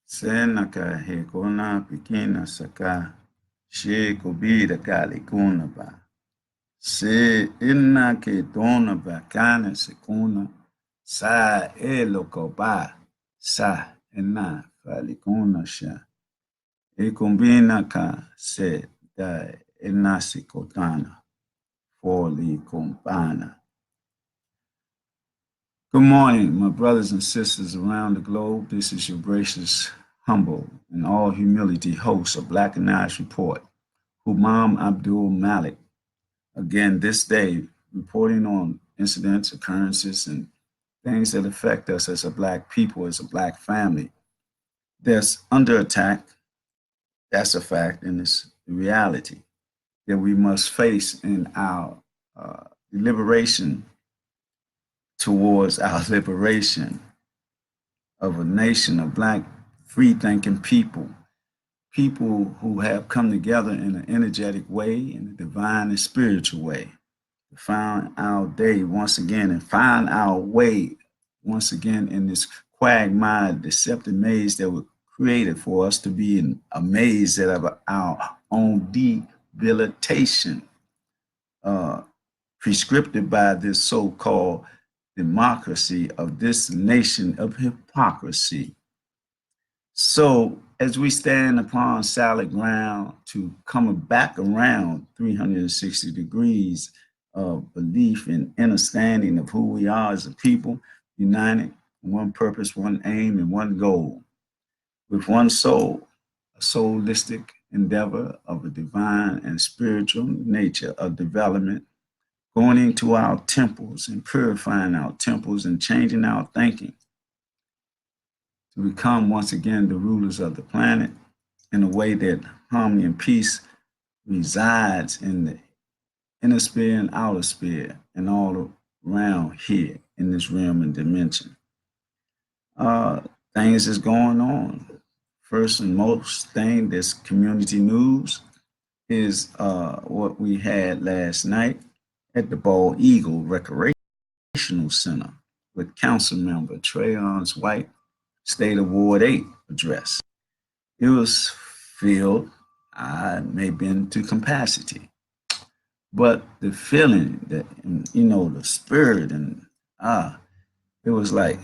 Senaka hekona pikina saka she kobida kali kuna ba. Se inna ke dona ba kana sekuna sa elokoba sa enna falikuna sha. E combina ka se da enasi kotana foli compana. Good morning, my brothers and sisters around the globe. This is your gracious, humble, and all humility host of Blackanized Report, Humam Abdulmalik. Again, this day, reporting on incidents, occurrences, and things that affect us as a Black people, as a Black family. That's under attack. That's a fact, and it's the reality that we must face in our deliberation towards our liberation of a nation of Black free thinking people, people who have come together in an energetic way, in a divine and spiritual way, to find our day once again and find our way once again in this quagmire, deceptive maze that was created for us to be amazed at our own debilitation, uh, prescripted by this so called democracy of this nation of hypocrisy. So, as we stand upon solid ground to come back around 360 degrees of belief and understanding of who we are as a people, united, one purpose, one aim, and one goal, with one soul, a soulistic endeavor of a divine and spiritual nature of development, going into our temples and purifying our temples and changing our thinking to become once again the rulers of the planet in a way that harmony and peace resides in the inner sphere and outer sphere and all around here in this realm and dimension. Uh, Things is going on. First and most thing that's community news is what we had last night at the Bald Eagle Recreational Center with Council Member Trayon's White State of Ward 8 address. It was filled, I may have been to capacity, but the feeling that, the spirit and it was like,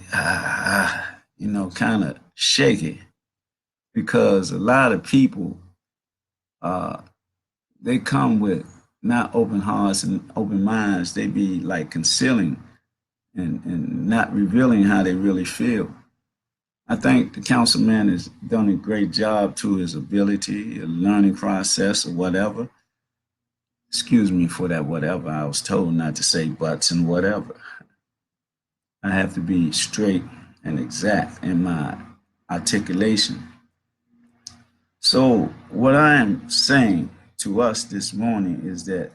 kind of shaky because a lot of people, uh, they come with not open hearts and open minds. They be like concealing and not revealing how they really feel. I think the councilman has done a great job to his ability, a learning process, or whatever. Excuse me for that whatever. I was told not to say buts and whatever. I have to be straight and exact in my articulation. So, what I am saying to us this morning is that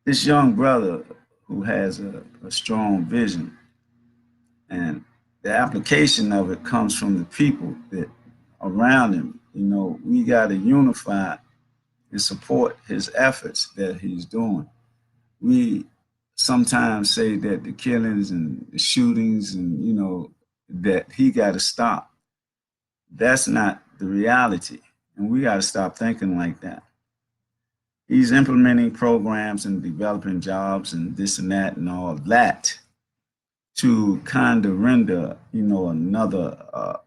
this young brother who has a strong vision and the application of it comes from the people that around him. We got to unify and support his efforts that he's doing. We sometimes say that the killings and the shootings and that he got to stop. That's not the reality, and we got to stop thinking like that. He's implementing programs and developing jobs and this and that and all of that to kind of render, another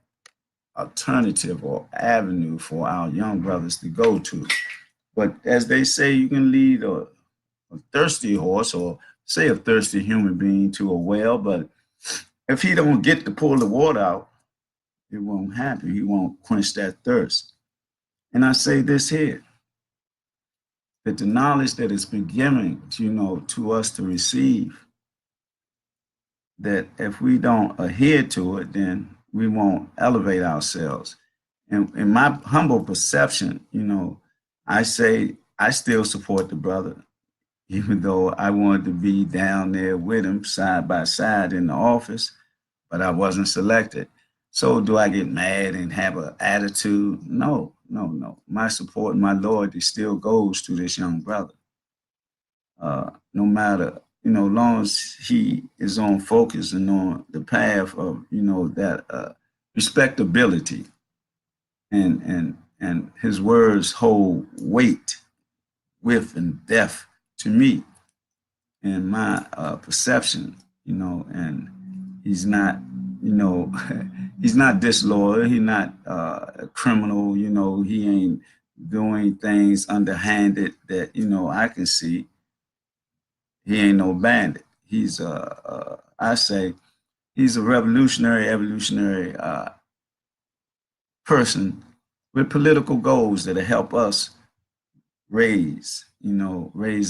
alternative or avenue for our young brothers to go to. But as they say, you can lead a thirsty horse or say a thirsty human being to a well, but if he don't get to pull the water out, it won't happen. He won't quench that thirst. And I say this here, that the knowledge that has been given, to us to receive, that if we don't adhere to it, then we won't elevate ourselves. And in my humble perception, I say I still support the brother, even though I wanted to be down there with him side by side in the office, but I wasn't selected. So do I get mad and have an attitude? No, no, no. My support, my loyalty still goes to this young brother. No matter, long as he is on focus and on the path of, that respectability, and his words hold weight, width, and depth to me in my perception, and he's not, he's not disloyal. He's not a criminal. He ain't doing things underhanded that I can see. He ain't no bandit. He's I say he's a revolutionary, evolutionary person with political goals that'll help us raise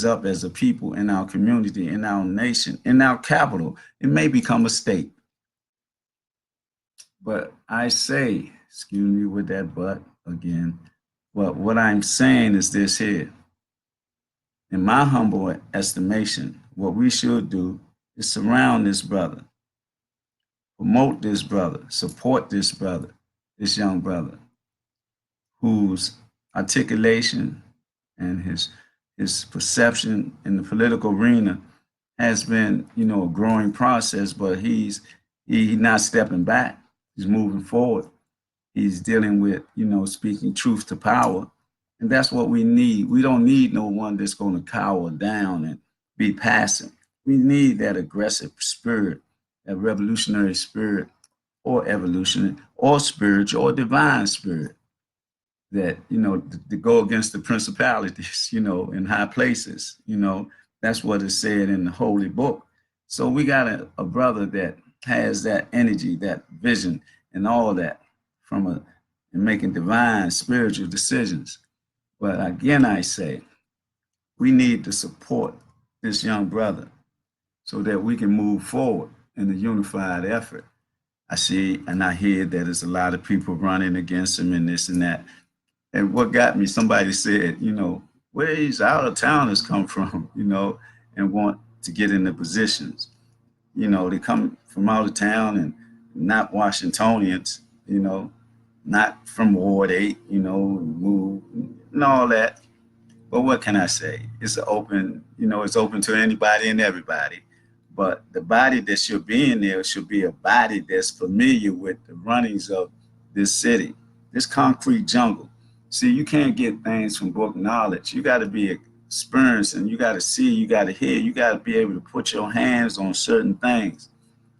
up as a people in our community, in our nation, in our capital. It may become a state. But I say, excuse me with that but again, but what I'm saying is this here. In my humble estimation, what we should do is surround this brother, promote this brother, support this brother, this young brother, whose articulation and his perception in the political arena has been, a growing process, but he's not stepping back. He's moving forward. He's dealing with, speaking truth to power. And that's what we need. We don't need no one that's going to cower down and be passive. We need that aggressive spirit, that revolutionary spirit, or evolutionary, or spiritual, or divine spirit that, to go against the principalities, in high places. That's what is said in the holy book. So we got a brother that has that energy, that vision, and all that and making divine spiritual decisions. But again, I say, we need to support this young brother so that we can move forward in a unified effort. I see and I hear that there's a lot of people running against him and this and that. And what got me, somebody said, where these out of towners come from, and want to get into positions. They come from out of town and not Washingtonians, not from Ward 8, move and all that. But what can I say? It's it's open to anybody and everybody. But the body that should be in there should be a body that's familiar with the runnings of this city, this concrete jungle. See, you can't get things from book knowledge. You got to be experienced, and you got to see, you got to hear, you got to be able to put your hands on certain things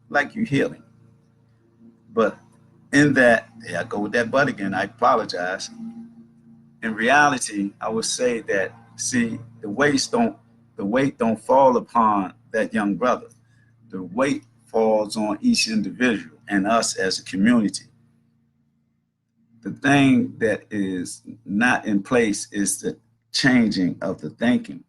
like you're healing. But in that, yeah, I go with that but again, I apologize. In reality, I would say that, see, the weight don't fall upon that young brother. The weight falls on each individual and us as a community. The thing that is not in place is the changing of the thinking.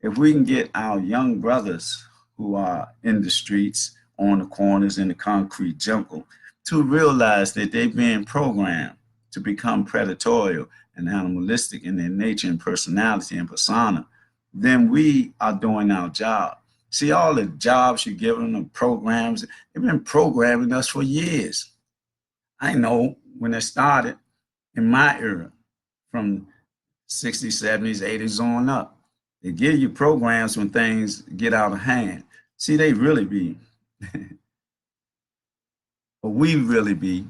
If we can get our young brothers who are in the streets, on the corners, in the concrete jungle, to realize that they're being programmed to become predatory and animalistic in their nature and personality and persona, then we are doing our job. See, all the jobs you give them, the programs, they've been programming us for years. I know when it started in my era, from 60s, 70s, 80s on up. They give you programs when things get out of hand. See, they really be, or we really be,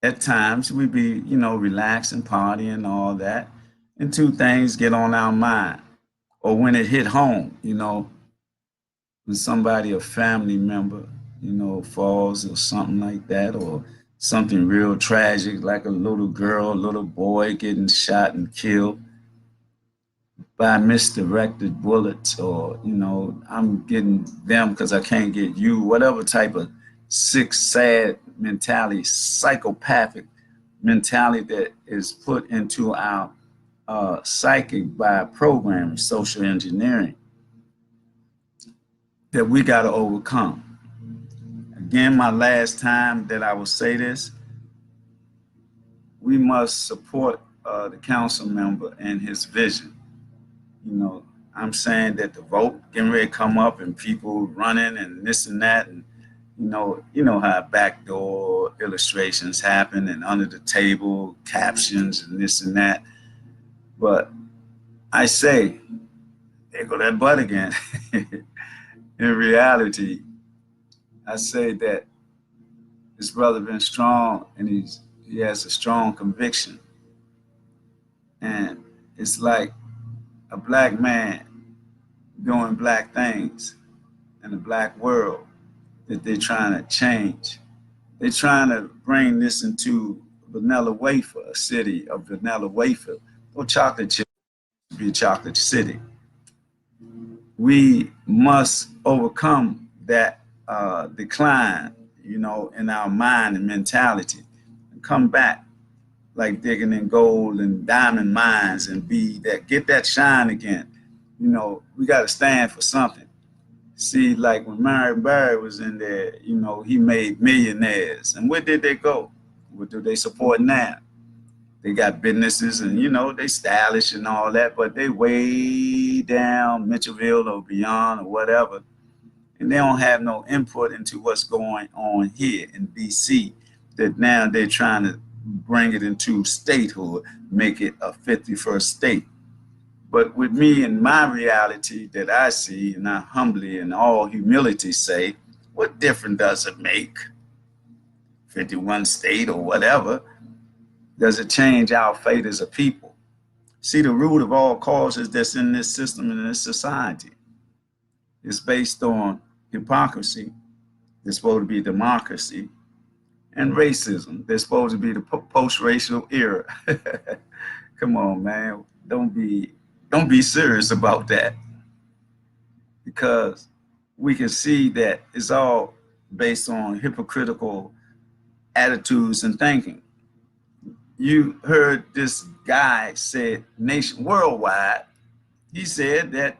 at times, we be, relaxing, partying, and all that. And two things get on our mind. Or when it hit home, when somebody, a family member, falls or something like that, or something real tragic, like a little girl, a little boy getting shot and killed by misdirected bullets, or, I'm getting them because I can't get you, whatever type of sick, sad mentality, psychopathic mentality that is put into our psychic by programming, social engineering, that we got to overcome. Again, my last time that I will say this, we must support the council member and his vision. I'm saying that the vote getting ready to come up and people running and this and that, and how backdoor illustrations happen and under the table captions and this and that. But I say, there go that but again. In reality, I say that This brother been strong, and he has a strong conviction. And it's like a black man doing black things in a black world that they're trying to change. They're trying to bring this into vanilla wafer, a city of vanilla wafer, or chocolate chip to be chocolate city. We must overcome that decline, in our mind and mentality, and come back like digging in gold and diamond mines and get that shine again. We got to stand for something. See, like when Mary Barry was in there, he made millionaires. And where did they go? What do they support now? They got businesses and, they stylish and all that, but they way down Mitchellville or beyond or whatever. And they don't have no input into what's going on here in DC, that now they're trying to bring it into statehood, make it a 51st state. But with me and my reality that I see, and I humbly in all humility say, what difference does it make? 51 state or whatever. Does it change our fate as a people? See, the root of all causes that's in this system and in this society is based on hypocrisy. There's supposed to be democracy, and racism. They're supposed to be the post-racial era. Come on, man. Don't be serious about that, because we can see that it's all based on hypocritical attitudes and thinking. You heard this guy said worldwide, he said that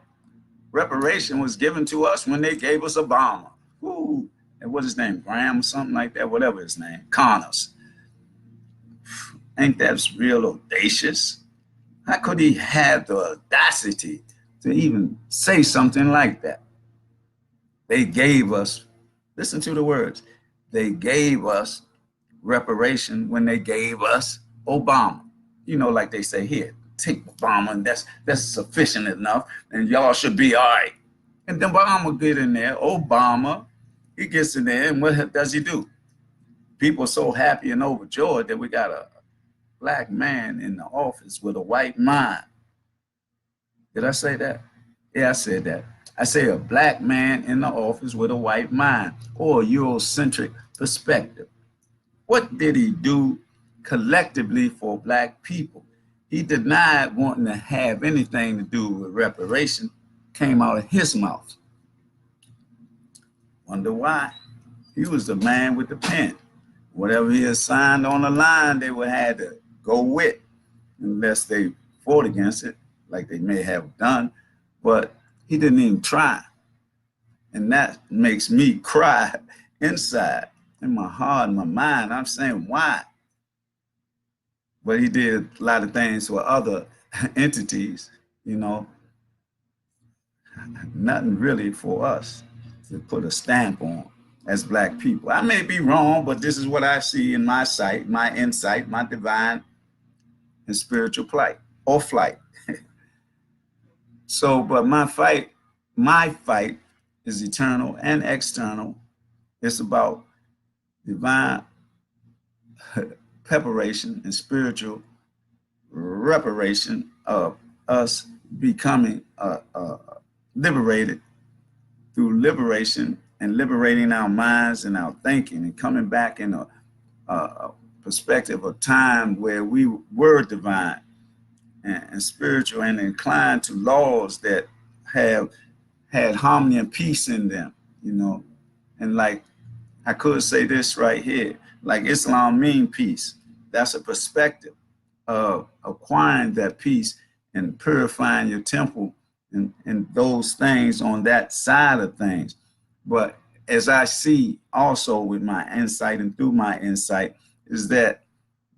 reparation was given to us when they gave us Obama. Ooh, and what's his name, Graham or something like that, whatever his name, Connors. Ain't that real audacious? How could he have the audacity to even say something like that? They gave us, listen to the words, they gave us reparation when they gave us Obama. Like they say here, take Obama, and that's sufficient enough, and y'all should be all right. And then Obama get in there, Obama, he gets in there, and what does he do? People are so happy and overjoyed that we got a black man in the office with a white mind. Did I say that? Yeah, I said that. I say a black man in the office with a white mind, or a Eurocentric perspective. What did he do collectively for black people? He denied wanting to have anything to do with reparation. Came out of his mouth. Wonder why? He was the man with the pen. Whatever he assigned on the line, they would have to go with, unless they fought against it, like they may have done. But he didn't even try. And that makes me cry inside, in my heart, in my mind. I'm saying, why? But he did a lot of things for other entities, nothing really for us to put a stamp on as black people. I may be wrong, but this is what I see in my sight, my insight, my divine and spiritual plight or flight. So, but my fight is eternal and external. It's about divine preparation and spiritual reparation of us becoming liberated through liberation and liberating our minds and our thinking, and coming back in a perspective of time where we were divine and spiritual and inclined to laws that have had harmony and peace in them, And like I could say this right here, like Islam mean peace. That's a perspective of acquiring that peace and purifying your temple and those things on that side of things. But as I see also with my insight and through my insight, is that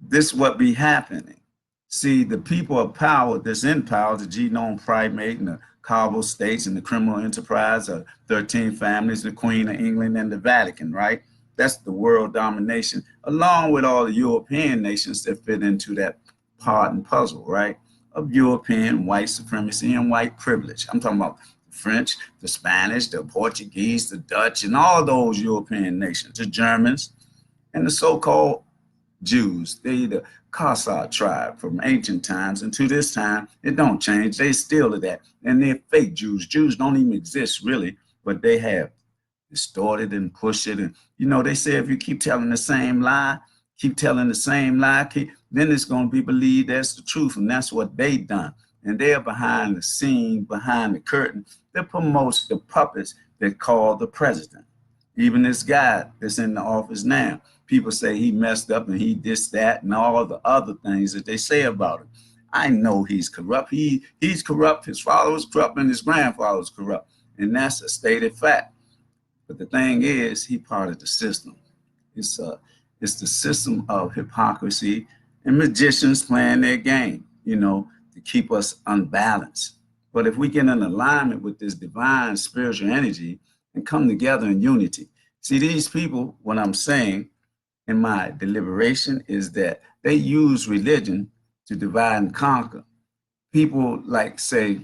this what be happening. See, the people of power that's in power, the genome primate and the Kabul states and the criminal enterprise of 13 families, the Queen of England and the Vatican, right? That's the world domination, along with all the European nations that fit into that part and puzzle, right? Of European white supremacy and white privilege. I'm talking about the French, the Spanish, the Portuguese, the Dutch, and all those European nations, the Germans, And the so-called Jews, they the Khazar tribe from ancient times, and to this time, it don't change. They still are that. And they're fake Jews. Jews don't even exist really, but they have distorted and pushed it. And they say if you keep telling the same lie, keep telling the same lie, then it's going to be believed that's the truth. And that's what they done. And they're behind the scene, behind the curtain, that promotes the puppets that call the president. Even this guy that's in the office now, people say he messed up and he this, that, and all the other things that they say about him. I know he's corrupt. He's corrupt. His father was corrupt and his grandfather was corrupt. And that's a stated fact. But the thing is, he part of the system. It's the system of hypocrisy and magicians playing their game, to keep us unbalanced. But if we get in alignment with this divine spiritual energy and come together in unity, see these people, what I'm saying in my deliberation is that they use religion to divide and conquer. People like say,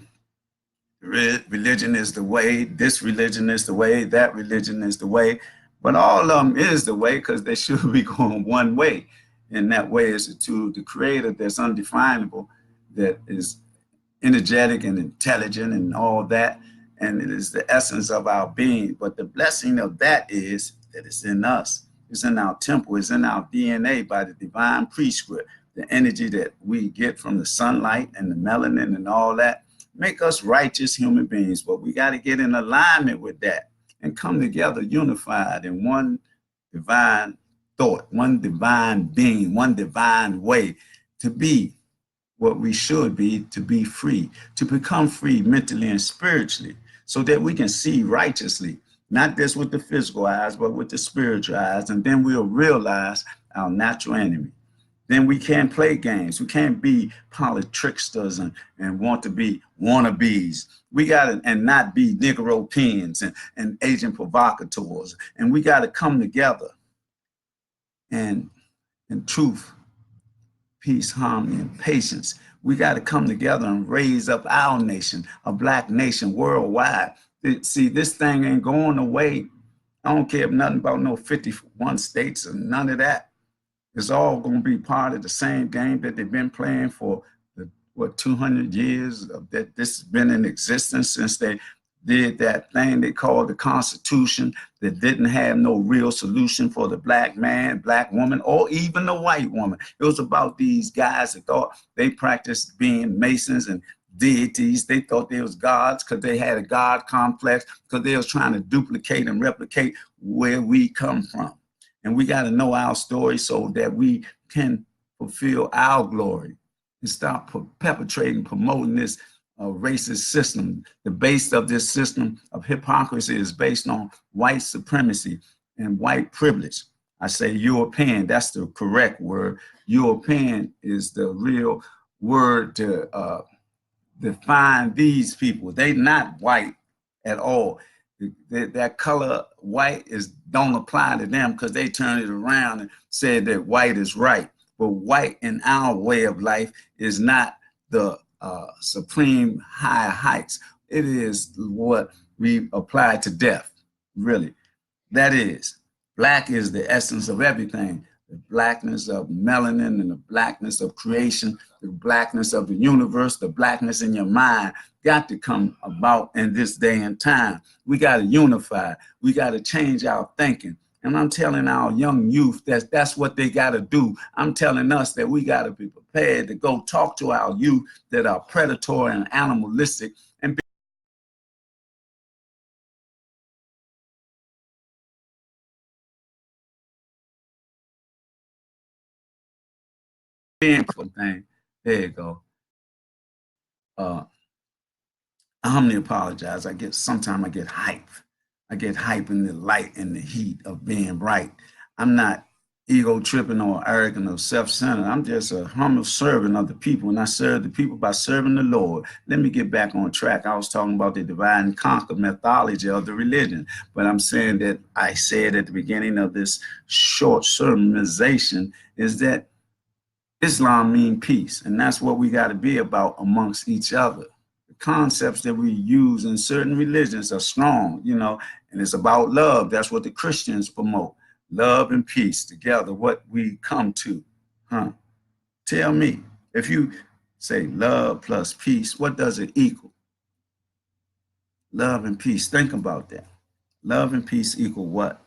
religion is the way, this religion is the way, that religion is the way, but all of them is the way because they should be going one way. And that way is to the creator that's undefinable, that is energetic and intelligent and all that. And it is the essence of our being. But the blessing of that is that it's in us. It's in our temple. It's in our DNA by the divine prescript. The energy that we get from the sunlight and the melanin and all that make us righteous human beings. But we got to get in alignment with that and come together unified in one divine thought, one divine being, one divine way to be what we should be, to be free, to become free mentally and spiritually, so that we can see righteously, not just with the physical eyes, but with the spiritual eyes. And then we'll realize our natural enemy. Then we can't play games. We can't be politricksters and want to be wannabes. We got to, and not be Negro pins and agent provocateurs. And we got to come together and in truth, peace, harmony, and patience. We got to come together and raise up our nation, a black nation worldwide. See, this thing ain't going away. I don't care nothing about no 51 states or none of that. It's all going to be part of the same game that they've been playing for, 200 years that this has been in existence since they did that thing they called the Constitution that didn't have no real solution for the black man, black woman, or even the white woman. It was about these guys that thought they practiced being Masons and deities. They thought they was gods because they had a God complex, because they was trying to duplicate and replicate where we come from. And we got to know our story so that we can fulfill our glory and stop perpetrating, promoting this racist system. The base of this system of hypocrisy is based on white supremacy and white privilege. I say European, that's the correct word. European is the real word to define these people. They not white at all. That color white don't apply to them because they turned it around and said that white is right. But white in our way of life is not the supreme high heights. It is what we apply to death, really. That is, black is the essence of everything. The blackness of melanin and the blackness of creation, the blackness of the universe, the blackness in your mind got to come about in this day and time. We got to unify. We got to change our thinking. And I'm telling our young youth that that's what they got to do. I'm telling us that we got to be prepared to go talk to our youth that are predatory and animalistic and being thing. There you go. I humbly apologize. Sometimes I get hype. I get hype in the light and the heat of being right. I'm not ego tripping or arrogant or self-centered. I'm just a humble servant of the people, and I serve the people by serving the Lord. Let me get back on track. I was talking about the divide and conquer methodology of the religion, but I'm saying that I said at the beginning of this short sermonization is that Islam means peace, and that's what we got to be about amongst each other. The concepts that we use in certain religions are strong, and it's about love. That's what the Christians promote. love and peace together, what we come to, huh? Tell me, if you say love plus peace, what does it equal? Love and peace. Think about that. Love and peace equal what?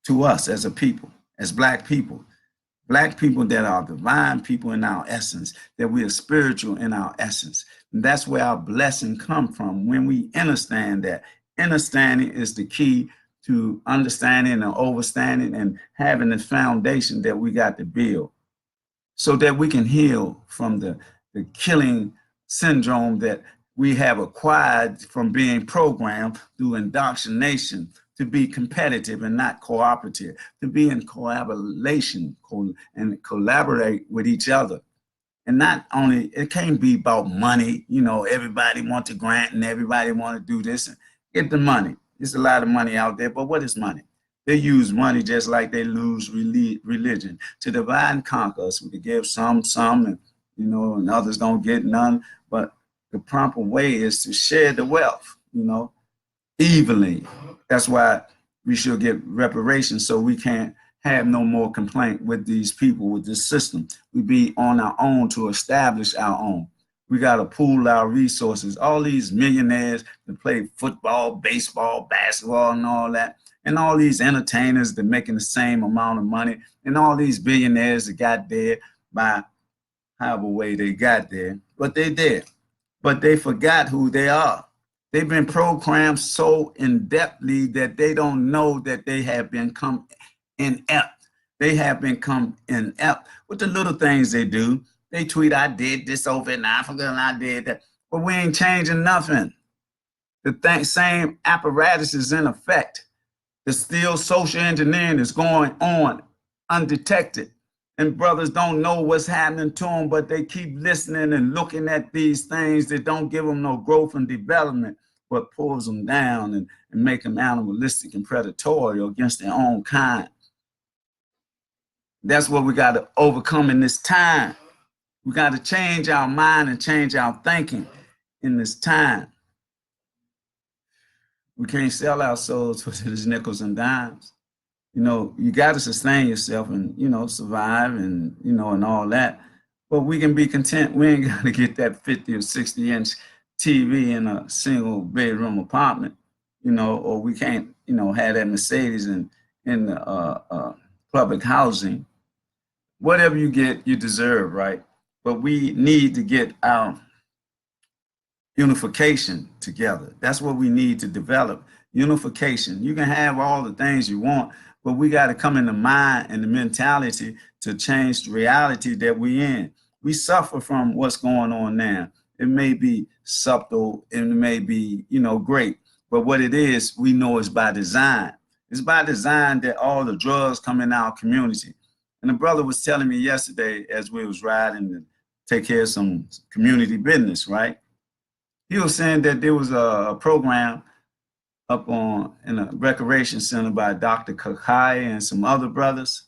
To us as a people, as black people that are divine people in our essence, that we are spiritual in our essence. And that's where our blessing come from. When we understand that, understanding is the key to understanding and overstanding and having the foundation that we got to build so that we can heal from the killing syndrome that we have acquired from being programmed through indoctrination to be competitive and not cooperative, to be in collaboration and collaborate with each other. And not only, it can't be about money, everybody wants a grant and everybody want to do this and get the money. There's a lot of money out there, but what is money? They use money just like they lose religion to divide and conquer us. We could give some, and and others don't get none. But the proper way is to share the wealth, evenly. That's why we should get reparations so we can't have no more complaint with these people, with this system. We be on our own to establish our own. We got to pool our resources. All these millionaires that play football, baseball, basketball, and all that, and all these entertainers that making the same amount of money, and all these billionaires that got there by however way they got there, but they did. But they forgot who they are. They've been programmed so in-depthly that they don't know that they have become inept. They have become inept with the little things they do. They tweet, I did this over in Africa and I did that. But we ain't changing nothing. The same apparatus is in effect. The still social engineering is going on undetected. And brothers don't know what's happening to them, but they keep listening and looking at these things that don't give them no growth and development, but pulls them down and make them animalistic and predatory against their own kind. That's what we got to overcome in this time. We got to change our mind and change our thinking in this time. We can't sell our souls for these nickels and dimes. You got to sustain yourself and, survive and, and all that. But we can be content. We ain't got to get that 50 or 60-inch TV in a single bedroom apartment, or we can't, have that Mercedes in public housing. Whatever you get, you deserve, right? But we need to get our unification together. That's what we need to develop. Unification. You can have all the things you want, but we got to come in the mind and the mentality to change the reality that we in. We suffer from what's going on now. It may be subtle and it may be, great, but what it is, we know it's by design. It's by design that all the drugs come in our community. And the brother was telling me yesterday as we was riding to take care of some community business, right? He was saying that there was a program up in a recreation center by Dr. Kakai and some other brothers,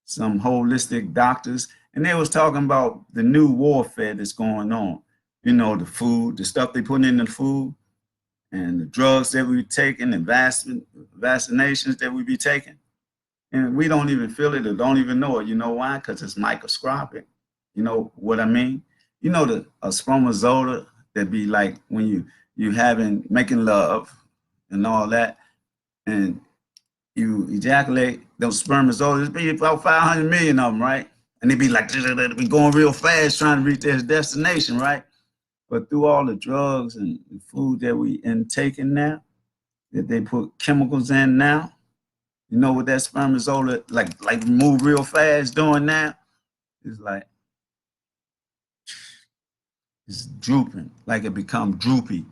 some holistic doctors, and they was talking about the new warfare that's going on. The food, the stuff they put in the food, and the drugs that we taking, and vaccinations that we be taking. And we don't even feel it or don't even know it. You know why? Because it's microscopic. You know what I mean? The spermatozoa that be like when you making love and all that, and you ejaculate, those spermatozoas, be about 500 million of them, right? And they be like, be going real fast trying to reach their destination, right? But through all the drugs and the food that we intaking now, that they put chemicals in now, you know what that spermatozoa like move real fast doing now? It's like, it's drooping, like it become droopy.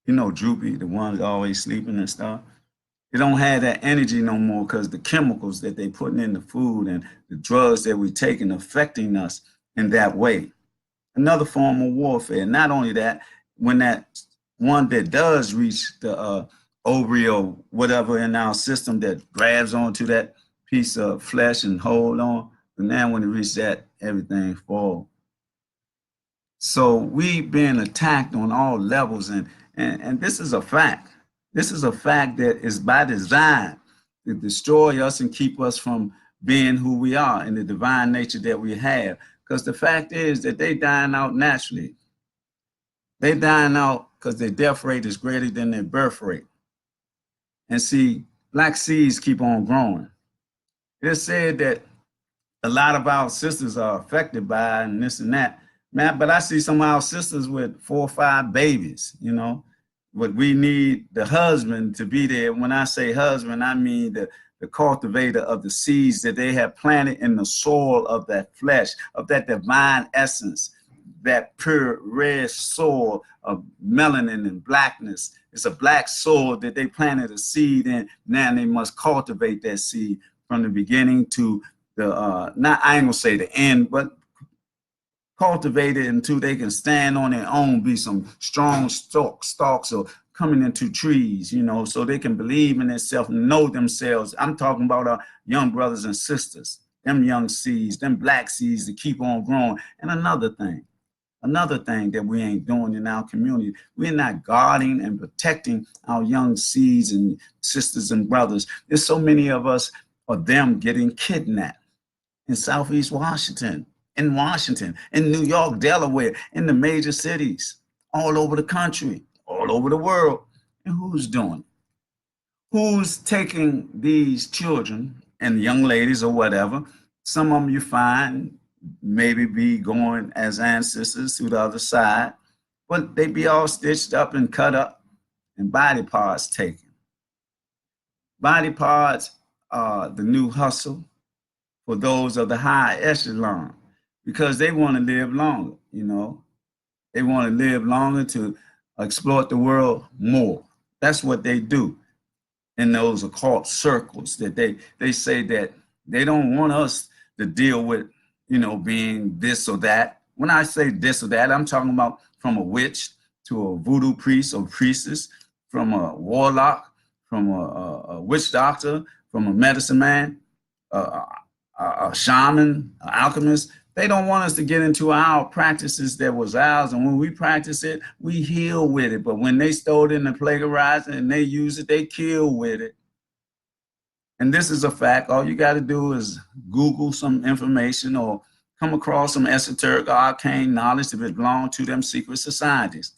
Droopy, the ones always sleeping and stuff. They don't have that energy no more because the chemicals that they putting in the food and the drugs that we taking affecting us in that way. Another form of warfare. Not only that, when that one that does reach the ovary or whatever in our system that grabs onto that piece of flesh and hold on, but now when it reaches that, everything falls. So we being attacked on all levels, and this is a fact. This is a fact that is by design. to destroy us and keep us from being who we are and the divine nature that we have. Because the fact is that they dying out naturally. They dying out because their death rate is greater than their birth rate. And see, black seeds keep on growing. It's said that a lot of our sisters are affected by and this and that. Man, but I see some of our sisters with 4 or 5 babies, you know. But we need the husband to be there. When I say husband, I mean the cultivator of the seeds that they have planted in the soil of that flesh, of that divine essence, that pure red soil of melanin and blackness. It's a black soil that they planted a seed in. Now they must cultivate that seed from the beginning to the, not, I ain't gonna say the end, but cultivate it until they can stand on their own, be some strong stalks or coming into trees, you know, so they can believe in themselves, know themselves. I'm talking about our young brothers and sisters, them young seeds, them black seeds that keep on growing. And another thing that we ain't doing in our community, we're not guarding and protecting our young seeds and sisters and brothers. There's so many of us or them getting kidnapped in Southeast Washington, in New York, Delaware, in the major cities, all over the country, all over the world. And who's doing it? Who's taking these children and young ladies or whatever? Some of them you find maybe be going as ancestors to the other side, but they be all stitched up and cut up and body parts taken. Body parts are the new hustle for those of the high echelon, because they want to live longer, you know. They want to live longer to exploit the world more. That's what they do in those occult circles, that they say that they don't want us to deal with, you know, being this or that. When I say this or that, I'm talking about from a witch to a voodoo priest or priestess, from a warlock, from a witch doctor, from a medicine man, a shaman, an alchemist. They don't want us to get into our practices that was ours. And when we practice it, we heal with it. But when they stole it and they plagiarize it and they use it, they kill with it. And this is a fact. All you got to do is Google some information or come across some esoteric arcane knowledge that belong to them secret societies,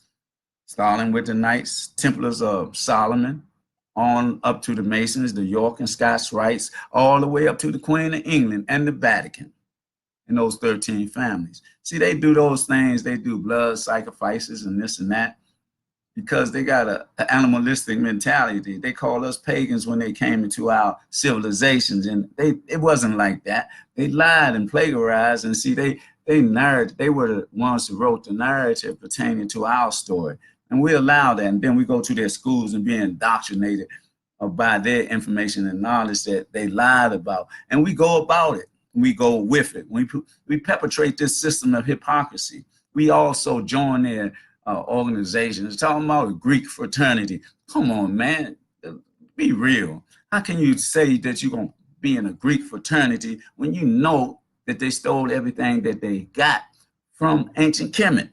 starting with the Knights Templars of Solomon, on up to the Masons, the York and Scots Rites, all the way up to the Queen of England and the Vatican, and those 13 families. See, they do those things. They do blood sacrifices and this and that because they got an animalistic mentality. They call us pagans when they came into our civilizations, and it wasn't like that. They lied and plagiarized, and see, they were the ones who wrote the narrative pertaining to our story. And we allow that, and then we go to their schools and be indoctrinated by their information and knowledge that they lied about. And we go about it. We go with it. We perpetrate this system of hypocrisy. We also join their organizations. Talking about a Greek fraternity. Come on, man. Be real. How can you say that you're going to be in a Greek fraternity when you know that they stole everything that they got from ancient Kemet?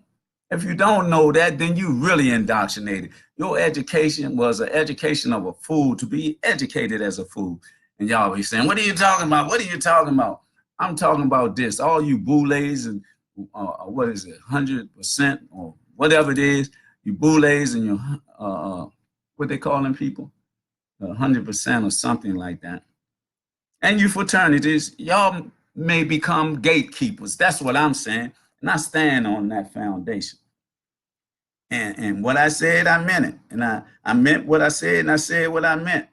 If you don't know that, then you really indoctrinated. Your education was an education of a fool to be educated as a fool. And y'all be saying, what are you talking about? What are you talking about? I'm talking about this. All you boulets and what is it, 100% or whatever it is, you boulets and your, what they calling people? 100% or something like that. And you fraternities, y'all may become gatekeepers. That's what I'm saying. And I stand on that foundation. And what I said, I meant it. And I meant what I said, and I said what I meant.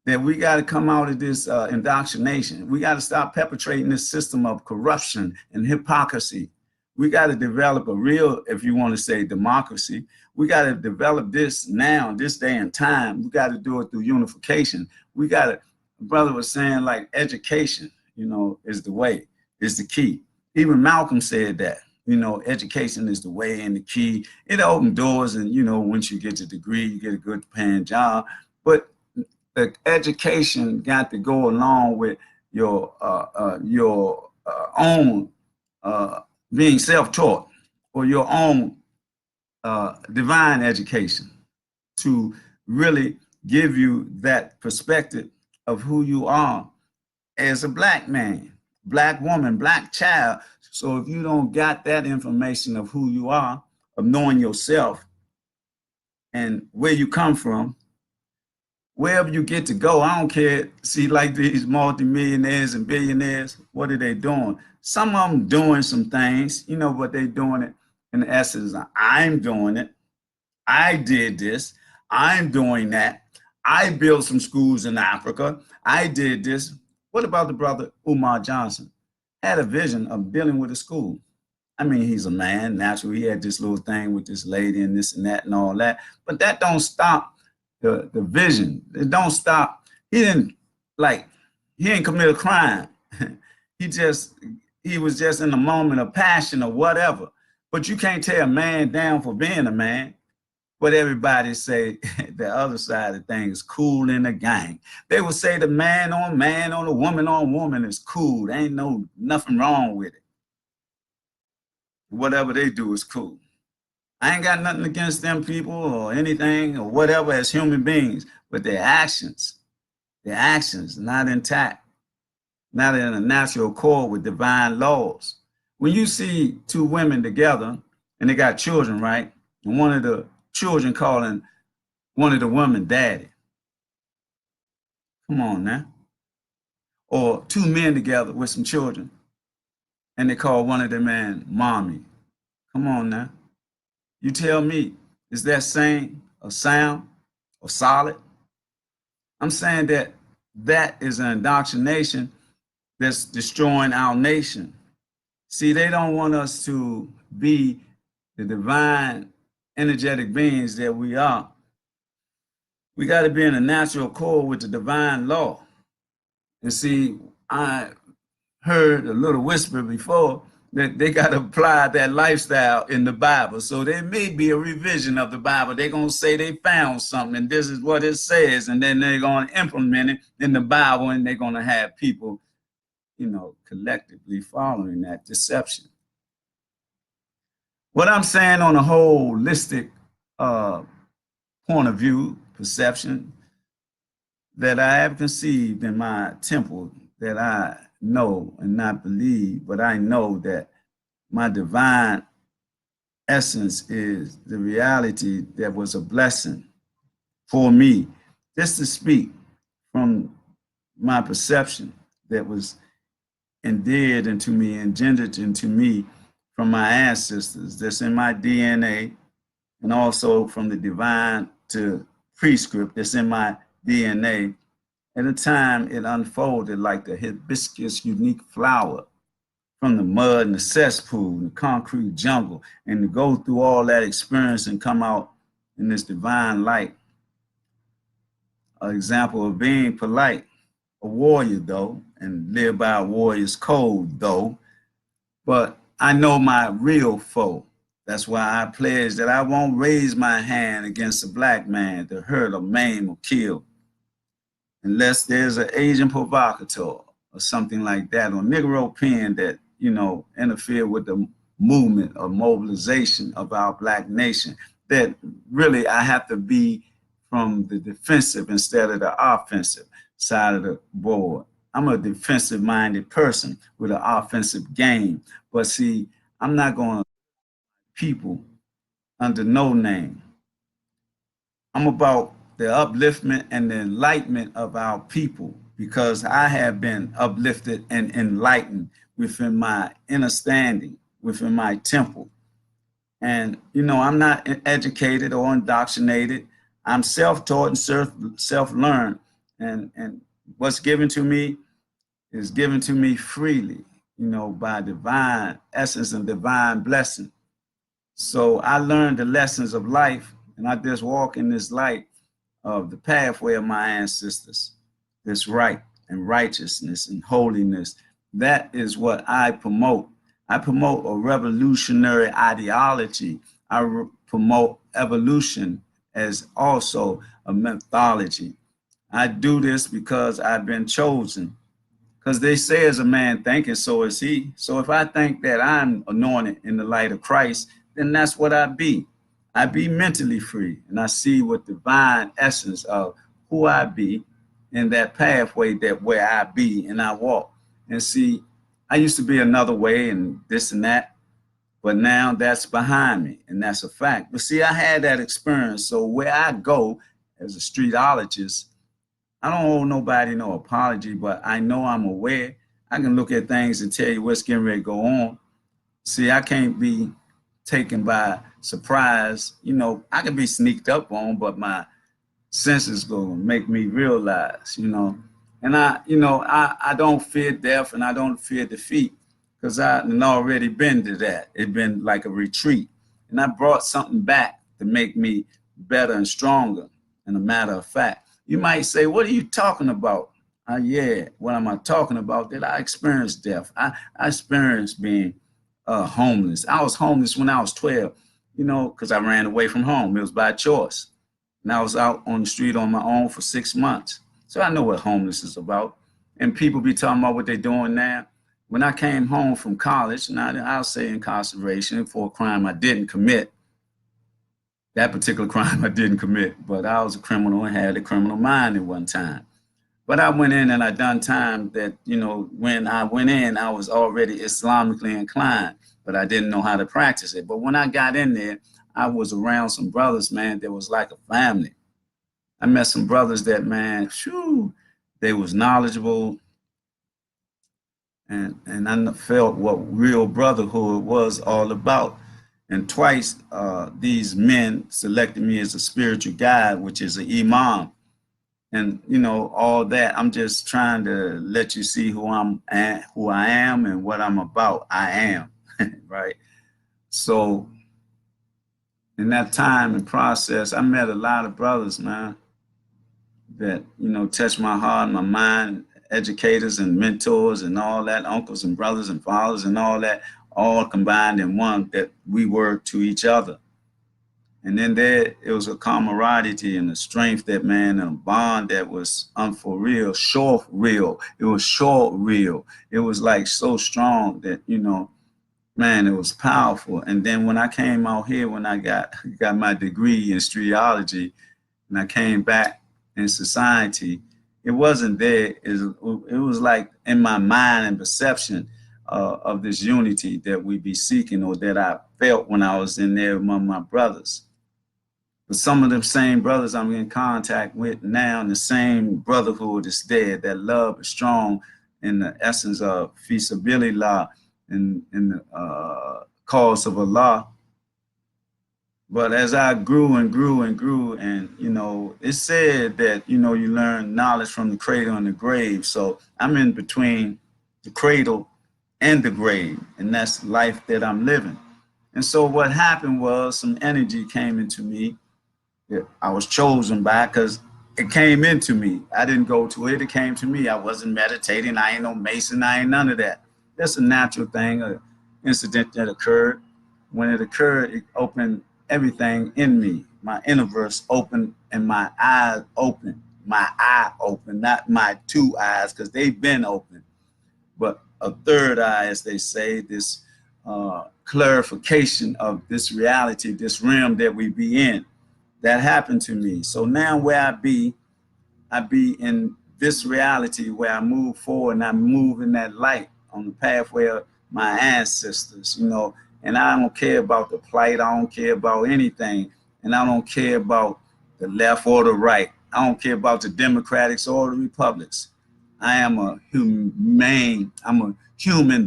That we got to come out of this indoctrination. We got to stop perpetrating this system of corruption and hypocrisy. We got to develop a real, if you want to say democracy, we got to develop this now, this day and time. We got to do it through unification. We got to, brother was saying, like, education, you know, is the way, is the key. Even Malcolm said that, you know, education is the way and the key. It opens doors, and, you know, once you get your degree, you get a good paying job. But the education got to go along with your own being self-taught, or your own divine education, to really give you that perspective of who you are as a black man, black woman, black child. So if you don't got that information of who you are, of knowing yourself and where you come from, wherever you get to go, I don't care. See, like these multimillionaires and billionaires, what are they doing? Some of them doing some things, you know, but they doing it in essence. I'm doing it. I did this. I'm doing that. I built some schools in Africa. I did this. What about the brother Umar Johnson? Had a vision of dealing with a school. I mean, he's a man. Naturally, he had this little thing with this lady and this and that and all that. But that don't stop the vision. It don't stop. He didn't like, he didn't commit a crime. he just, he was just in a moment of passion or whatever. But you can't tear a man down for being a man. But everybody say the other side of things is cool in the gang. They would say the man on a woman on woman is cool. There ain't nothing wrong with it. Whatever they do is cool. I ain't got nothing against them people or anything or whatever as human beings, but their actions not intact, not in a natural accord with divine laws. When you see two women together and they got children, right? And one of the children calling one of the women daddy. Come on now. Or two men together with some children and they call one of them man mommy. Come on now. You tell me, is that sane or sound or solid? I'm saying that that is an indoctrination that's destroying our nation. See, they don't want us to be the divine energetic beings that we are. We got to be in a natural accord with the divine law. And see, I heard a little whisper before that they got to apply that lifestyle in the Bible. So there may be a revision of the Bible. They're going to say they found something and this is what it says. And then they're going to implement it in the Bible and they're going to have people, you know, collectively following that deception. What I'm saying on a holistic point of view, perception, that I have conceived in my temple that I know and not believe, but I know that my divine essence is the reality that was a blessing for me, just to speak from my perception that was endeared into me, engendered into me from my ancestors, that's in my DNA, and also from the divine to prescript that's in my DNA. At the time, it unfolded like the hibiscus unique flower from the mud and the cesspool and the concrete jungle, and to go through all that experience and come out in this divine light. An example of being polite, a warrior though, and live by a warrior's code though, but I know my real foe. That's why I pledge that I won't raise my hand against a black man to hurt or maim or kill unless there's an agent provocateur or something like that, or Negro pen that, you know, interfere with the movement or mobilization of our black nation, that really I have to be from the defensive instead of the offensive side of the board. I'm a defensive minded person with an offensive game. But see, I'm not going to people under no name. I'm about the upliftment and the enlightenment of our people because I have been uplifted and enlightened within my understanding, within my temple. And, you know, I'm not educated or indoctrinated. I'm self-taught and self-learned. And what's given to me is given to me freely, you know, by divine essence and divine blessing. So I learned the lessons of life, and I just walk in this light of the pathway of my ancestors, this right and righteousness and holiness. That is what I promote. I promote a revolutionary ideology. I promote evolution as also a methodology. I do this because I've been chosen. Because they say as a man thinketh, so is he. So if I think that I'm anointed in the light of Christ, then that's what I be. I be mentally free, and I see what divine essence of who I be in that pathway that where I be and I walk. And see, I used to be another way and this and that, but now that's behind me and that's a fact. But see, I had that experience. So where I go as a streetologist, I don't owe nobody no apology, but I know I'm aware. I can look at things and tell you what's getting ready to go on. See, I can't be taken by surprise. You know, I can be sneaked up on, but my senses gonna make me realize, you know. And I don't fear death and I don't fear defeat because I've already been to that. It's been like a retreat. And I brought something back to make me better and stronger. And a matter of fact, you might say, what are you talking about? Yeah, what am I talking about? That I experienced death. I experienced being homeless. I was homeless when I was 12, you know, because I ran away from home. It was by choice. And I was out on the street on my own for 6 months. So I know what homeless is about. And people be talking about what they're doing now. When I came home from college, and I'll say incarceration for a crime I didn't commit, that particular crime I didn't commit, but I was a criminal and had a criminal mind at one time. But I went in and I done time that, you know, when I went in, I was already Islamically inclined, but I didn't know how to practice it. But when I got in there, I was around some brothers, man, that was like a family. I met some brothers that, man, shoo, they was knowledgeable, and I felt what real brotherhood was all about. And twice these men selected me as a spiritual guide, which is an imam. And you know all that. I'm just trying to let you see who I am, and what I'm about. I am, right? So in that time and process, I met a lot of brothers, man, that touched my heart, my mind, educators and mentors and all that, uncles and brothers and fathers and all that, all combined in one, that we were to each other. And then there it was a camaraderie and a strength that, man, and a bond that was for real, short real. It was short real. It was like so strong that, man, it was powerful. And then when I came out here, when I got my degree in streetology, and I came back in society, it wasn't there. It was like in my mind and perception of this unity that we be seeking, or that I felt when I was in there among my brothers. But some of them same brothers I'm in contact with now, and the same brotherhood is there. That love is strong in the essence of feasibility and the cause of Allah. But as I grew and grew and grew, and it's said that you learn knowledge from the cradle and the grave. So I'm in between the cradle and the grave, and that's life that I'm living. And so what happened was some energy came into me. I was chosen by, because it came into me. I didn't go to it. It came to me. I wasn't meditating. I ain't no Mason. I ain't none of that. That's a natural thing, an incident that occurred. When it occurred, it opened everything in me. My universe opened and my eyes opened. My eye opened, not my two eyes, because they've been open. But a third eye, as they say, this clarification of this reality, this realm that we be in. That happened to me. So now where I be in this reality where I move forward and I move in that light on the pathway of my ancestors, and I don't care about the plight. I don't care about anything. And I don't care about the left or the right. I don't care about the Democrats or the Republicans. I'm a human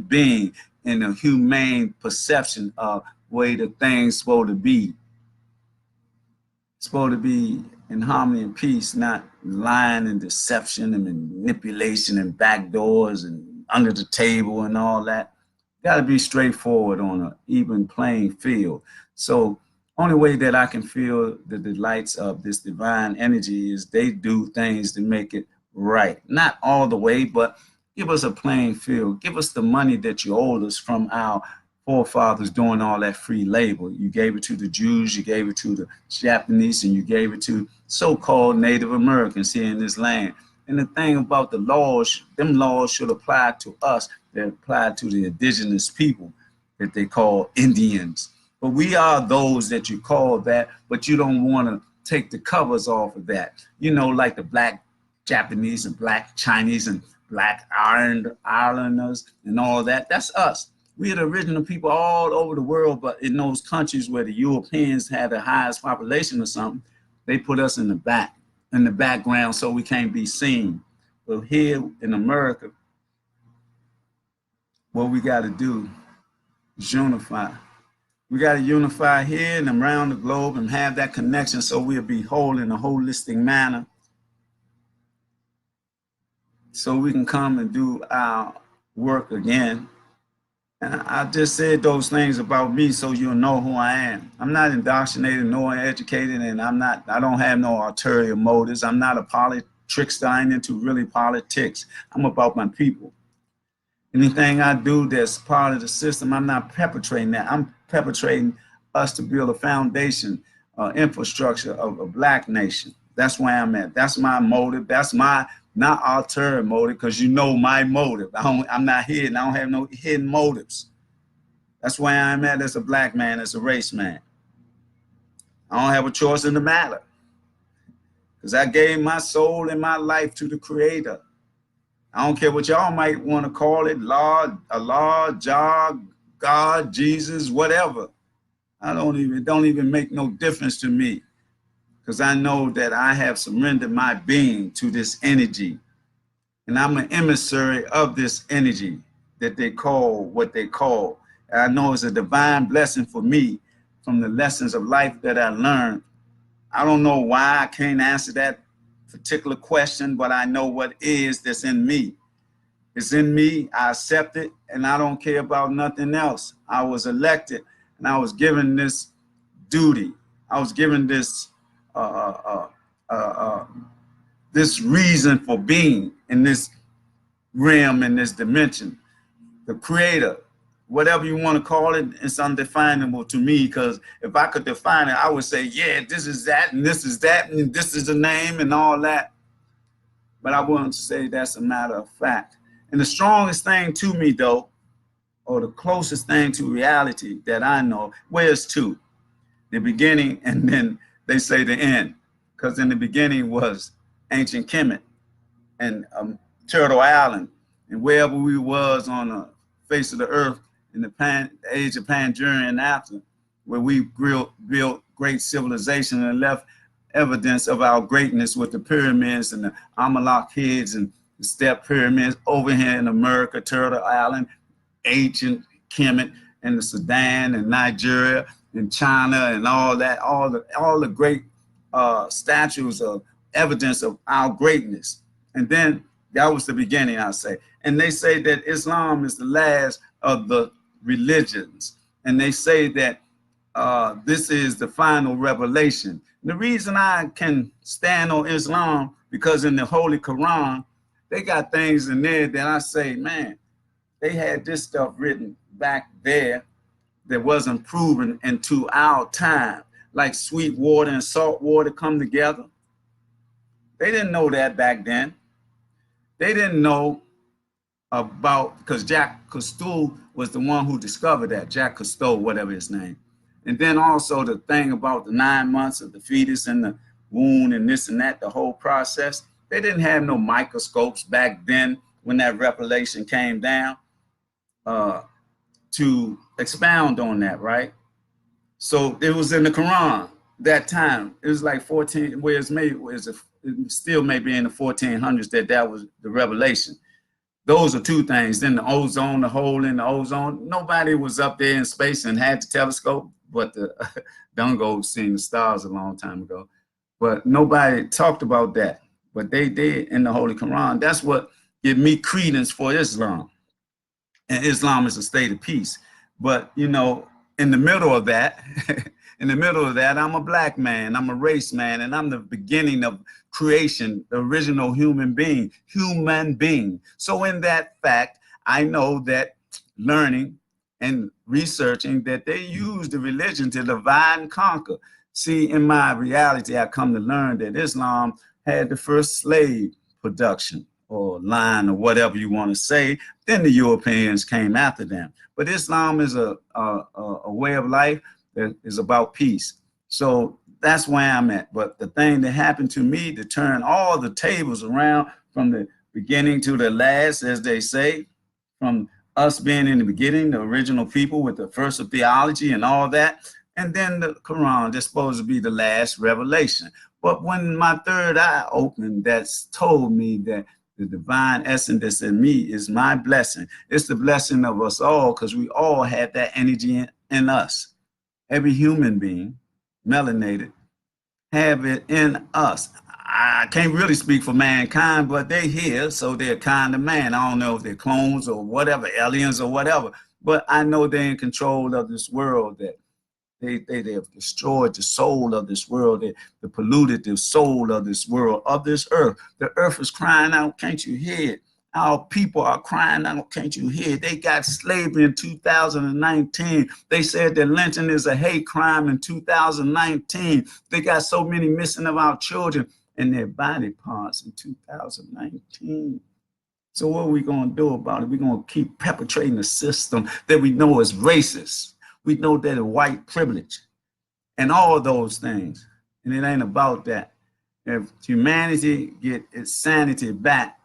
being in a humane perception of way the thing's supposed to be. Supposed to be in harmony and peace, not lying and deception and manipulation and backdoors and under the table and all that. Got to be straightforward on an even playing field. So only way that I can feel the delights of this divine energy is they do things to make it right. Not all the way, but give us a playing field. Give us the money that you owed us from our forefathers doing all that free labor. You gave it to the Jews, you gave it to the Japanese, and you gave it to so-called Native Americans here in this land. And the thing about the laws, them laws should apply to us. They apply to the indigenous people that they call Indians. But we are those that you call that, but you don't want to take the covers off of that. Like the black Japanese and black Chinese and black Irelanders and all that. That's us. We are the original people all over the world, but in those countries where the Europeans had the highest population or something, they put us in the background so we can't be seen. But here in America, what we got to do is unify. We got to unify here and around the globe and have that connection so we'll be whole in a holistic manner, so we can come and do our work again. And I just said those things about me so you'll know who I am. I'm not indoctrinated nor educated, and I don't have no ulterior motives. I'm not a trickster. I ain't into really politics. I'm about my people. Anything I do that's part of the system, I'm not perpetrating that. I'm perpetrating us to build a foundation, infrastructure of a black nation. That's where I'm at. That's my motive. That's my not ulterior motive, because you know my motive. I'm not hidden. I don't have no hidden motives. That's where I'm at as a black man, as a race man. I don't have a choice in the matter, because I gave my soul and my life to the Creator. I don't care what y'all might want to call it, Lord, Allah, Jah, God, Jesus, whatever. Don't even make no difference to me, because I know that I have surrendered my being to this energy, and I'm an emissary of this energy that they call what they call. And I know it's a divine blessing for me from the lessons of life that I learned. I don't know why I can't answer that particular question, but I know what is that's in me. It's in me. I accept it, and I don't care about nothing else. I was elected, and I was given this duty. I was given this this reason for being in this realm, in this dimension. The Creator, whatever you want to call it, it's undefinable to me, because if I could define it, I would say, yeah, this is that, and this is that, and this is the name, and all that. But I wouldn't say that's a matter of fact. And the strongest thing to me, though, or the closest thing to reality that I know, where's two? The beginning, and then they say the end. Because in the beginning was ancient Kemet and Turtle Island, and wherever we was on the face of the earth in the age of Pandurian after, where we built great civilization and left evidence of our greatness with the pyramids and the Amalek heads and the step pyramids over here in America, Turtle Island, ancient Kemet, and the Sudan and Nigeria and China and all that, all the great statues of evidence of our greatness. And then that was the beginning, I say. And they say that Islam is the last of the religions. And they say that this is the final revelation. And the reason I can stand on Islam, because in the Holy Quran, they got things in there that I say, man, they had this stuff written back there that wasn't proven into our time, like sweet water and salt water come together. They didn't know that back then. They didn't know about, because Jacques Cousteau was the one who discovered that, Jacques Cousteau, whatever his name. And then also the thing about the 9 months of the fetus in the womb and this and that, the whole process. They didn't have no microscopes back then when that revelation came down to expound on that, right? So it was in the Quran that time. It was like 14, where it's maybe, it still may be in the 1400s that was the revelation. Those are two things. Then the ozone, the hole in the ozone. Nobody was up there in space and had the telescope, but the Dungos seen the stars a long time ago. But nobody talked about that. But they did in the Holy Quran. That's what give me credence for Islam. And Islam is a state of peace. But, you know, in the middle of that, I'm a black man, I'm a race man, and I'm the beginning of creation, the original human being. So in that fact, I know that learning and researching that they use the religion to divide and conquer. See, in my reality, I come to learn that Islam had the first slave production or line or whatever you want to say. Then the Europeans came after them. But Islam is a way of life that is about peace. So that's where I'm at. But the thing that happened to me to turn all the tables around from the beginning to the last, as they say, from us being in the beginning, the original people with the first of theology and all that, and then the Quran that's supposed to be the last revelation. But when my third eye opened, that's told me that the divine essence that's in me is my blessing. It's the blessing of us all, because we all have that energy in us. Every human being, melanated, have it in us. I can't really speak for mankind, but they're here, so they're kind of man. I don't know if they're clones or whatever, aliens or whatever, but I know they're in control of this world, that they have destroyed the soul of this world. They polluted the soul of this world, of this earth. The earth is crying out, can't you hear it? Our people are crying out, can't you hear it? They got slavery in 2019. They said that lynching is a hate crime in 2019. They got so many missing of our children and their body parts in 2019. So what are we going to do about it? We're going to keep perpetrating a system that we know is racist. We know that it's white privilege and all those things. And it ain't about that. If humanity get its sanity back,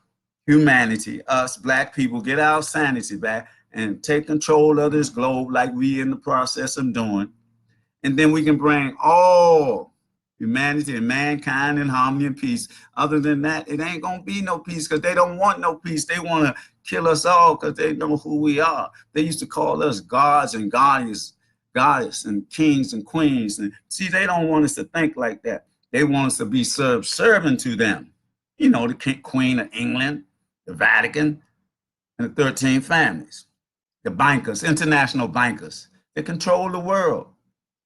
humanity, us black people, get our sanity back and take control of this globe like we in the process of doing, and then we can bring all humanity and mankind in harmony and peace. Other than that, it ain't gonna be no peace, because they don't want no peace. They want to kill us all because they know who we are. They used to call us gods and goddess and kings and queens. And see, they don't want us to think like that. They want us to be subservient to them. You know, the Queen of England, the Vatican, and the 13 families, the bankers, international bankers. They control the world.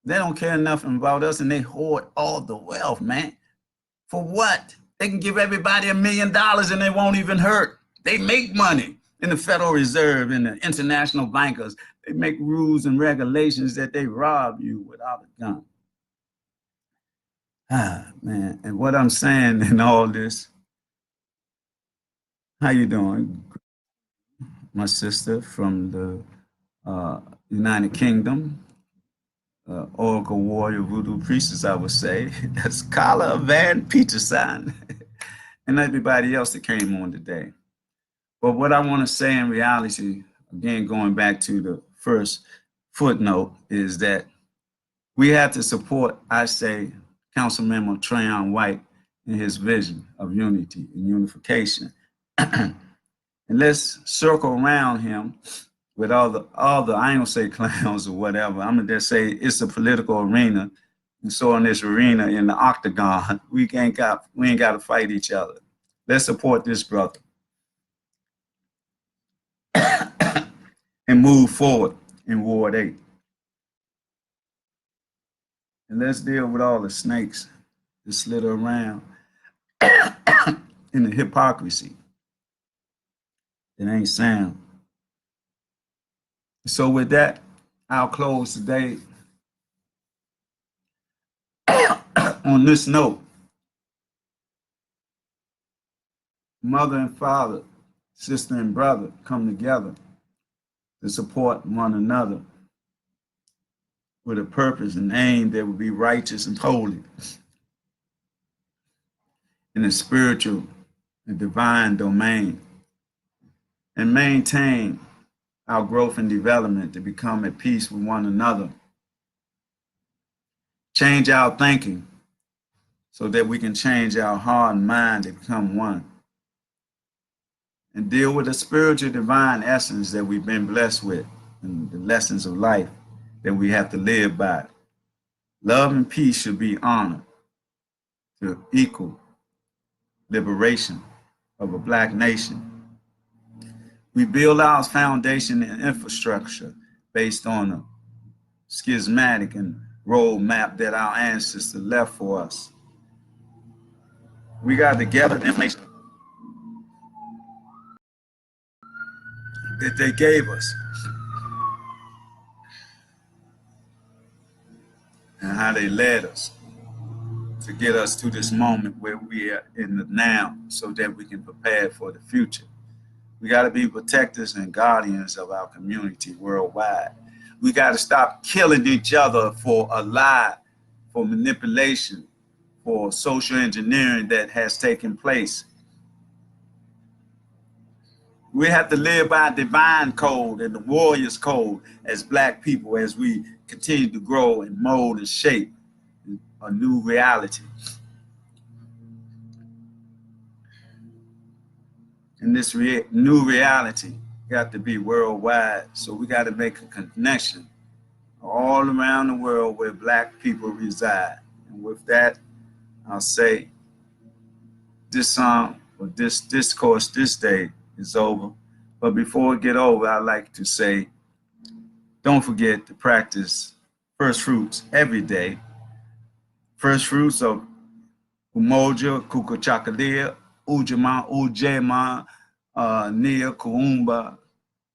They don't care nothing about us, and they hoard all the wealth, man. For what? They can give everybody $1 million and they won't even hurt. They make money in the Federal Reserve and the international bankers. They make rules and regulations that they rob you without a gun. Ah, man. And what I'm saying in all this, how you doing? My sister from the United Kingdom, Oracle Warrior Voodoo Priestess, I would say. That's Carla Van Peterson and everybody else that came on today. But what I want to say in reality, again, going back to the first footnote, is that we have to support, I say, Councilmember Trayon White in his vision of unity and unification. And let's circle around him with all the, I ain't gonna say clowns or whatever. I'm gonna just say it's a political arena. And so in this arena, in the octagon, we ain't got to fight each other. Let's support this brother and move forward in Ward 8. And let's deal with all the snakes that slither around in the hypocrisy. It ain't sound. So with that, I'll close today on this note. Mother and father, sister and brother come together to support one another with a purpose and aim that will be righteous and holy in the spiritual and divine domain, and maintain our growth and development to become at peace with one another. Change our thinking so that we can change our heart and mind to become one. And deal with the spiritual divine essence that we've been blessed with and the lessons of life that we have to live by. Love and peace should be honored to equal liberation of a Black nation. We build our foundation and infrastructure based on a schismatic and roadmap that our ancestors left for us. We got to gather the information that they gave us and how they led us to get us to this moment where we are in the now, so that we can prepare for the future. We got to be protectors and guardians of our community worldwide. We got to stop killing each other for a lie, for manipulation, for social engineering that has taken place. We have to live by a divine code and the warrior's code as Black people as we continue to grow and mold and shape a new reality. And this new reality got to be worldwide. So we got to make a connection all around the world where Black people reside. And with that, I'll say this song or this discourse this day is over. But before it get over, I'd like to say, don't forget to practice first fruits every day. First fruits of Umoja, Kukuchakalia, Ujama, Ujema, Nia, Kuumba,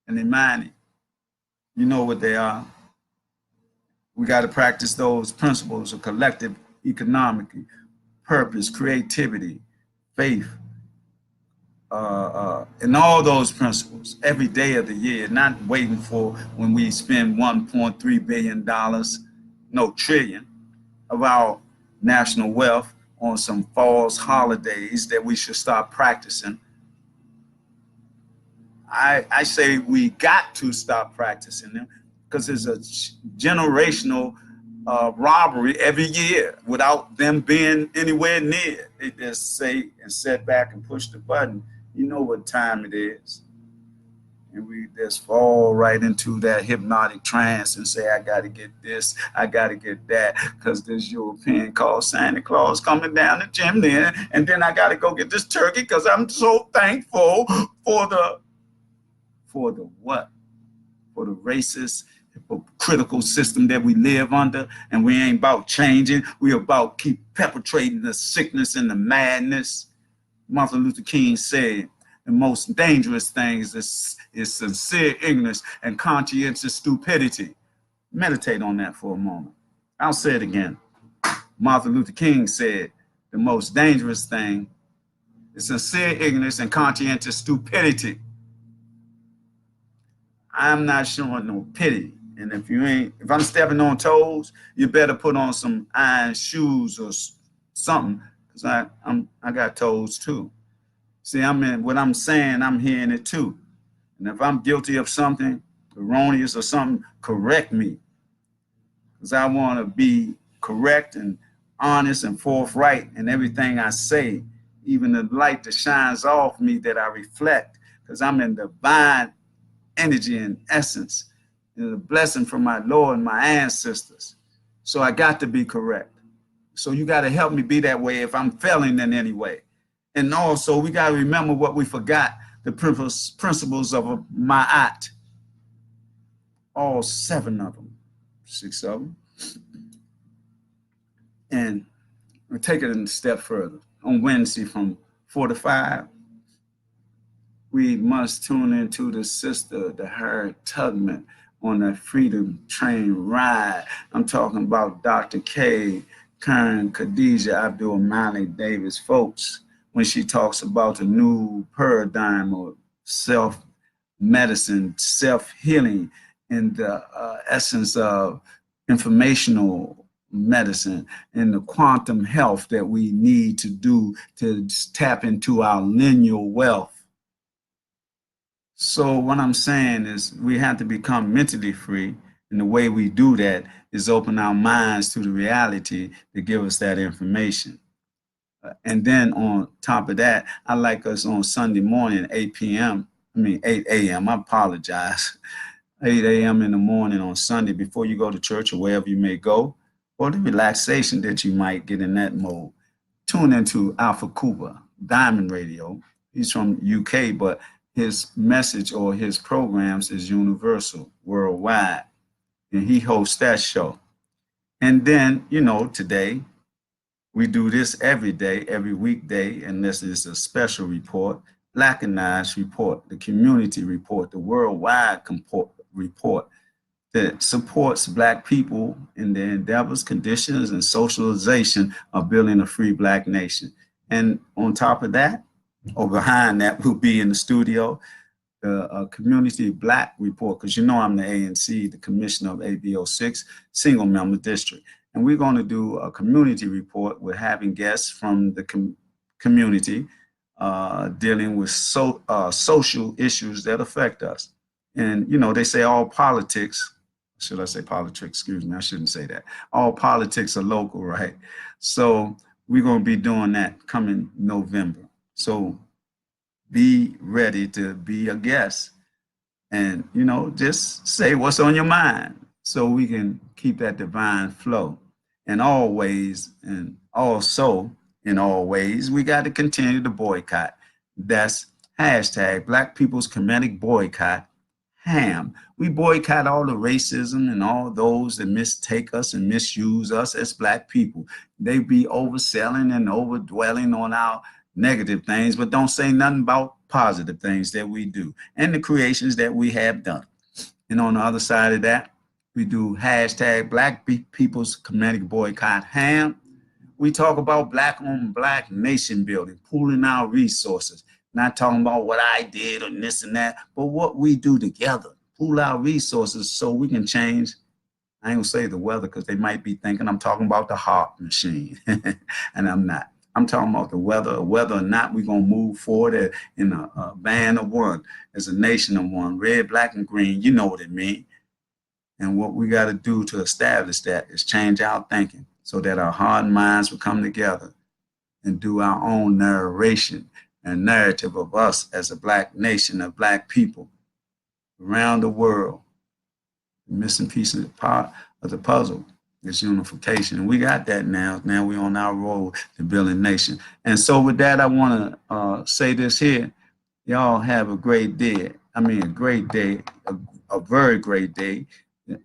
and Imani. You know what they are. We got to practice those principles of collective economic purpose, creativity, faith, and all those principles every day of the year, not waiting for when we spend $1.3 billion, no trillion, of our national wealth on some false holidays that we should start practicing. I say we got to stop practicing them because it's a generational robbery every year without them being anywhere near. They just say and sit back and push the button. You know what time it is. And we just fall right into that hypnotic trance and say, I got to get this, I got to get that, because there's European called Santa Claus coming down the chimney, and then I got to go get this turkey because I'm so thankful for the what? For the racist, hypocritical system that we live under, and we ain't about changing. We about keep perpetrating the sickness and the madness. Martin Luther King said, the most dangerous things is sincere ignorance and conscientious stupidity. Meditate on that for a moment. I'll say it again. Martin Luther King said, the most dangerous thing is sincere ignorance and conscientious stupidity. I'm not showing no pity. And if I'm stepping on toes, you better put on some iron shoes or something, because I got toes too. See, what I'm saying, I'm hearing it too. And if I'm guilty of something erroneous or something, correct me. Because I want to be correct and honest and forthright in everything I say, even the light that shines off me that I reflect, because I'm in divine energy and essence. And a blessing from my Lord and my ancestors. So I got to be correct. So you got to help me be that way if I'm failing in any way. And also, we got to remember what we forgot, the principles of Ma'at. All 7 of them, 6 of them. And we'll take it a step further. On Wednesday from 4 to 5, we must tune into the sister, the Harriet Tubman, on the Freedom Train ride. I'm talking about Dr. K, Karen, Khadijah, Abdulmalik, Davis, folks, when she talks about the new paradigm of self-medicine, self-healing, and the essence of informational medicine and the quantum health that we need to do to tap into our lineal wealth. So what I'm saying is we have to become mentally free, and the way we do that is open our minds to the reality to give us that information. And then on top of that, I like us on Sunday morning, 8 a.m., I apologize, 8 a.m. in the morning on Sunday before you go to church or wherever you may go, or the relaxation that you might get in that mode. Tune into Alpha Cuba, Diamond Radio. He's from UK, but his message or his programs is universal, worldwide. And he hosts that show. And then, today, we do this every day, every weekday, and this is a special report, Blackanized report, the community report, the worldwide report that supports Black people in their endeavors, conditions, and socialization of building a free Black nation. And on top of that, or behind that, we'll be in the studio, the Community Black Report, because I'm the ANC, the commissioner of ABO6, single member district. And we're going to do a community report. We're having guests from the community dealing with social issues that affect us. And, they say all politics, should I say politics? Excuse me, I shouldn't say that. All politics are local, right? So we're going to be doing that coming November. So be ready to be a guest and, just say what's on your mind so we can keep that divine flow. And always, and also in all ways, we got to continue to boycott. That's hashtag Black People's Comedic Boycott, HAM. We boycott all the racism and all those that mistake us and misuse us as Black people. They be overselling and overdwelling on our negative things, but don't say nothing about positive things that we do and the creations that we have done. And on the other side of that, we do hashtag Black People's Comedic Boycott, HAM. We talk about Black on Black nation building, pooling our resources, not talking about what I did or this and that, but what we do together, pool our resources so we can change. I ain't gonna say the weather because they might be thinking I'm talking about the heart machine, and I'm not. I'm talking about the weather, whether or not we're going to move forward in a band of one, as a nation of one, red, black, and green. You know what it means. And what we got to do to establish that is change our thinking so that our heart and minds will come together and do our own narration and narrative of us as a Black nation of Black people around the world. The missing piece of the puzzle is unification. And we got that now. Now we're on our road to building a nation. And so with that, I want to say this here. Y'all have a great day. I mean, a great day, a very great day,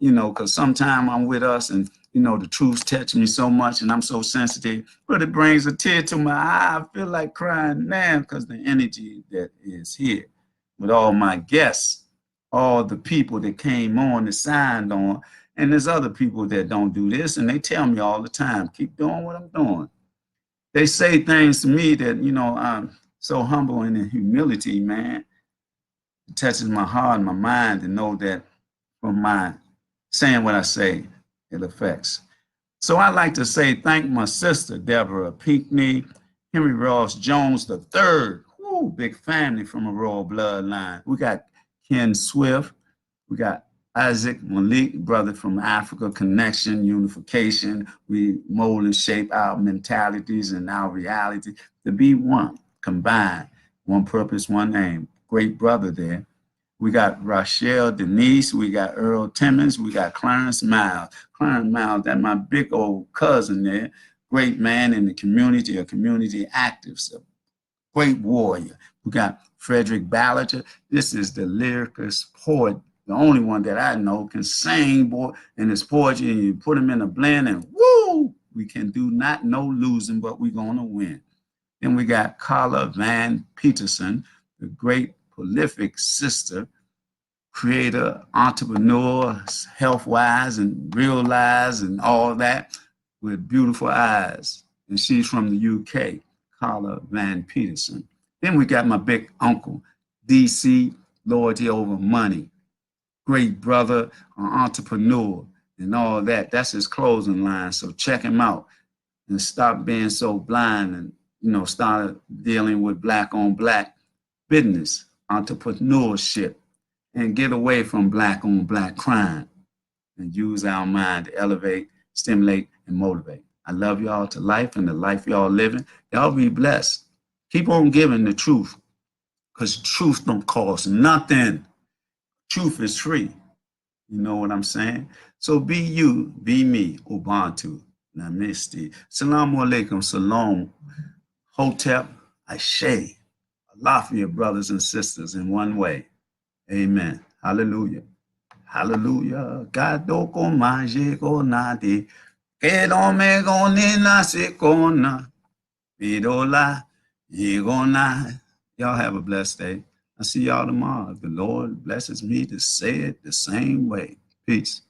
because sometimes I'm with us and, the truth touch me so much and I'm so sensitive, but it brings a tear to my eye. I feel like crying now because the energy that is here with all my guests, all the people that came on, that signed on, and there's other people that don't do this, and they tell me all the time, keep doing what I'm doing. They say things to me that, I'm so humble and in humility, man. It touches my heart and my mind to know that from my saying what I say, it affects. So I'd like to say thank my sister, Deborah Pinckney, Henry Ross Jones III. Woo, big family from a royal bloodline. We got Ken Swift. We got Isaac Malik, brother from Africa Connection, Unification. We mold and shape our mentalities and our reality to be one, combined, one purpose, one aim. Great brother there. We got Rochelle Denise. We got Earl Timmons. We got Clarence Miles. Clarence Miles, that's my big old cousin there. Great man in the community, a community activist, a great warrior. We got Frederick Ballinger. This is the lyricist poet, the only one that I know can sing, boy, in his poetry, and you put him in a blend and woo, we can do not no losing, but we're going to win. Then we got Carla Van Peterson, the great prolific sister, creator, entrepreneur, health-wise and real-wise and all that, with beautiful eyes. And she's from the UK, Carla Van Peterson. Then we got my big uncle, DC, Loyalty Over Money. Great brother, an entrepreneur, and all that. That's his clothing line. So check him out and stop being so blind and, start dealing with Black on Black business, entrepreneurship, and get away from Black on Black crime and use our mind to elevate, stimulate, and motivate. I love y'all to life and the life y'all living. Y'all be blessed. Keep on giving the truth because truth don't cost nothing. Truth is free. You know what I'm saying? So be you, be me, Ubuntu, Namaste, Salaam Alaikum, Salam, Hotep, Ashe, Alafia, brothers and sisters, in one way. Amen. Hallelujah. Hallelujah. Gadoko maje go nadi. Kedome go nina sikona. Bidola, yigona. Y'all have a blessed day. I'll see y'all tomorrow. If the Lord blesses me to say it the same way. Peace.